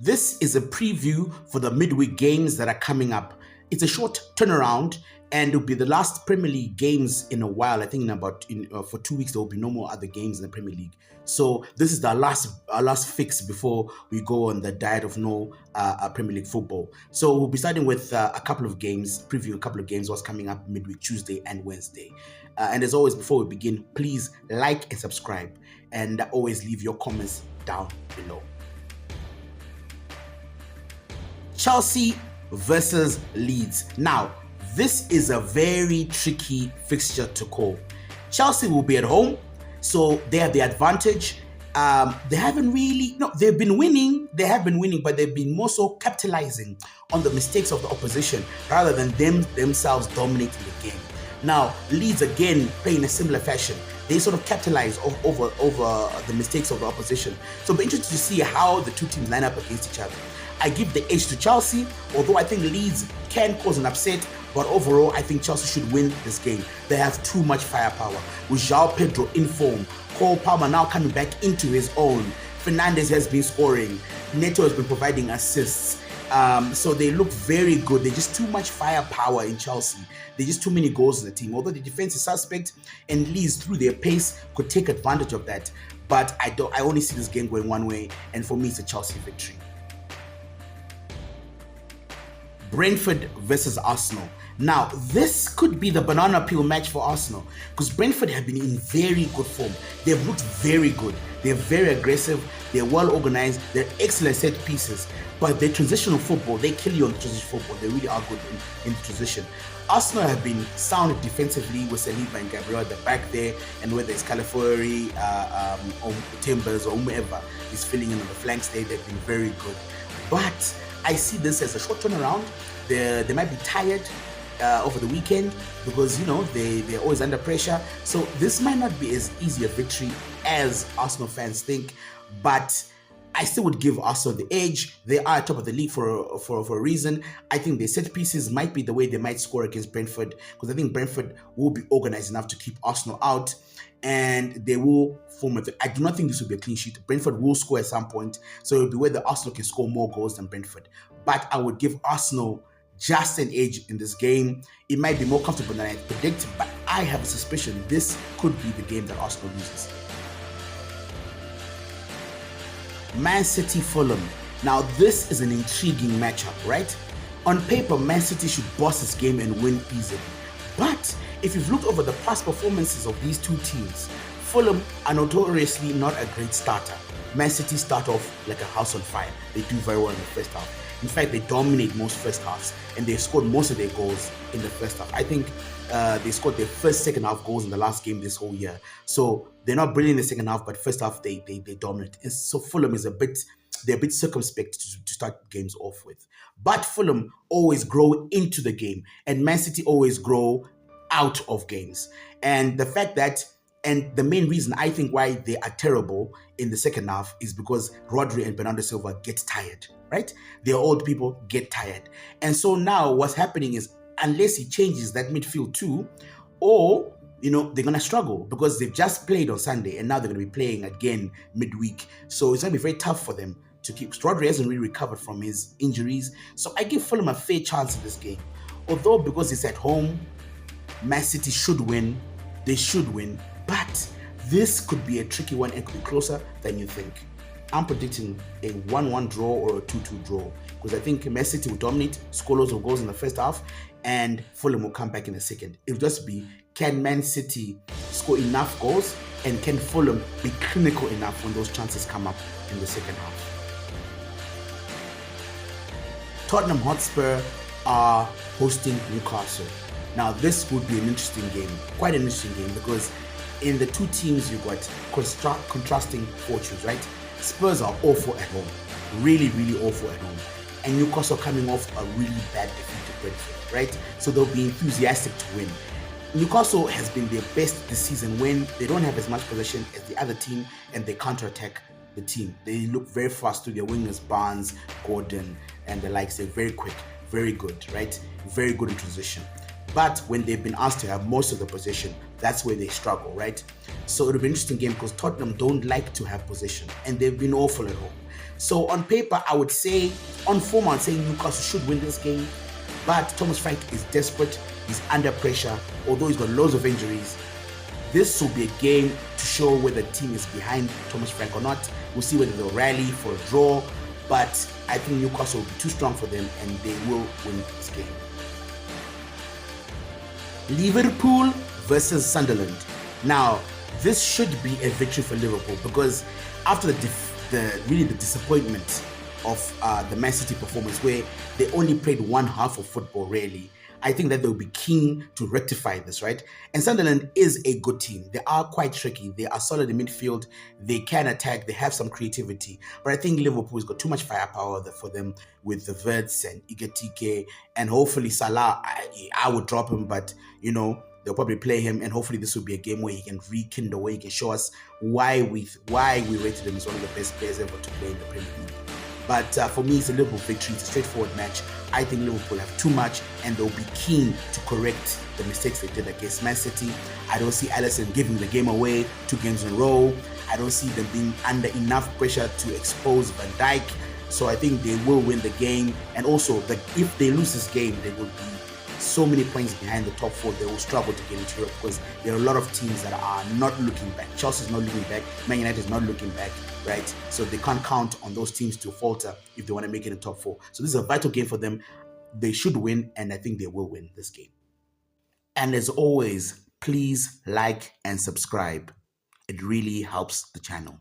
This is a preview for the midweek games that are coming up. It's a short turnaround, and it'll be the last Premier League games in a while. I think for 2 weeks there will be no more other games in the Premier League. So this is our last fix before we go on the diet of no Premier League football. So we'll be starting with a couple of games, preview a couple of games what's coming up midweek Tuesday and Wednesday. And as always, before we begin, please like and subscribe, and always leave your comments down below. Chelsea versus Leeds. Now, this is a very tricky fixture to call. Chelsea will be at home, so they have the advantage. They've been winning, but they've been more so capitalizing on the mistakes of the opposition rather than themselves dominating the game. Now, Leeds again play in a similar fashion. They sort of capitalize over the mistakes of the opposition. So it'll be interesting to see how the two teams line up against each other. I give the edge to Chelsea, although I think Leeds can cause an upset, but overall I think Chelsea should win this game. They have too much firepower. With João Pedro in form, Cole Palmer now coming back into his own, Fernandes has been scoring, Neto has been providing assists. So they look very good. There's just too much firepower in Chelsea. There's just too many goals in the team. Although the defense is suspect, and Leeds through their pace could take advantage of that. But I only see this game going one way, and for me it's a Chelsea victory. Brentford versus Arsenal. Now, this could be the banana peel match for Arsenal because Brentford have been in very good form. They've looked very good. They're very aggressive. They're well organized. They're excellent set pieces. But their transitional football, they kill you on transitional football. They really are good in transition. Arsenal have been sound defensively with Saliba and Gabriel at the back there, and whether it's Calafiori, or Timbers, or whomever is filling in on the flanks there, they've been very good. But I see this as a short turnaround. They might be tired over the weekend because they're always under pressure. So this might not be as easy a victory as Arsenal fans think, but I still would give Arsenal the edge. They are top of the league for a reason. I think their set pieces might be the way they might score against Brentford, because I think Brentford will be organized enough to keep Arsenal out, and they will form a. I do not think this will be a clean sheet. Brentford will score at some point, so it will be whether Arsenal can score more goals than Brentford. But I would give Arsenal just an edge in this game. It might be more comfortable than I predict, but I have a suspicion this could be the game that Arsenal loses. Man City Fulham. Now, this is an intriguing matchup, right? On paper, Man City should boss this game and win easily. But if you've looked over the past performances of these two teams, Fulham are notoriously not a great starter. Man City start off like a house on fire. They do very well in the first half. In fact, they dominate most first halves, and they scored most of their goals in the first half. I think they scored their first second half goals in the last game this whole year. So they're not brilliant in the second half, but first half they dominate. And so Fulham is a bit circumspect to start games off with. But Fulham always grow into the game, and Man City always grow out of games. And the fact that, and the main reason I think why they are terrible in the second half is because Rodri and Bernardo Silva get tired, right? They're old people, get tired. And so now what's happening is, unless he changes that midfield too, or they're going to struggle because they've just played on Sunday and now they're going to be playing again midweek. So it's going to be very tough for them to keep. Rodri hasn't really recovered from his injuries. So I give Fulham a fair chance in this game. Although because it's at home, Man City should win. They should win. But this could be a tricky one and could be closer than you think. I'm predicting a 1-1 draw or a 2-2 draw because I think Man City will dominate, score loads of goals in the first half, and Fulham will come back in the second. It'll just be, can Man City score enough goals, and can Fulham be clinical enough when those chances come up in the second half? Tottenham Hotspur are hosting Newcastle. Now this would be an interesting game, quite an interesting game, because in the two teams you've got contrasting fortunes, right? Spurs are awful at home, really, really awful at home. And Newcastle coming off a really bad defeat to Brentford, right? So they'll be enthusiastic to win. Newcastle has been their best this season when they don't have as much possession as the other team and they counter-attack the team. They look very fast to their wingers, Barnes, Gordon, and the likes. They're very quick, very good, right? Very good in transition. But when they've been asked to have most of the possession, that's where they struggle, right? So it'll be an interesting game because Tottenham don't like to have possession and they've been awful at home. So on paper, I would say, on form, I'd say Newcastle should win this game. But Thomas Frank is desperate. He's under pressure. Although he's got loads of injuries, this will be a game to show whether the team is behind Thomas Frank or not. We'll see whether they'll rally for a draw. But I think Newcastle will be too strong for them and they will win this game. Liverpool versus Sunderland. Now, this should be a victory for Liverpool because after the disappointment of the Man City performance where they only played one half of football really, I think that they'll be keen to rectify this, right? And Sunderland is a good team. They are quite tricky. They are solid in midfield. They can attack. They have some creativity. But I think Liverpool's got too much firepower for them with the Verts and Igatike and hopefully Salah. I would drop him, but they'll probably play him, and hopefully this will be a game where he can rekindle, where he can show us why we rated him as one of the best players ever to play in the Premier League. But for me, it's a Liverpool victory. It's a straightforward match. I think Liverpool have too much, and they'll be keen to correct the mistakes they did against Man City. I don't see Alisson giving the game away 2 games in a row. I don't see them being under enough pressure to expose Van Dijk. So I think they will win the game. And also, if they lose this game, they will be so many points behind the top 4. They will struggle to get into Europe because there are a lot of teams that are not looking back. Chelsea's not looking back. Man United is not looking back, right? So they can't count on those teams to falter if they want to make it in the top 4. So this is a vital game for them. They should win, and I think they will win this game. And as always, please like and subscribe. It really helps the channel.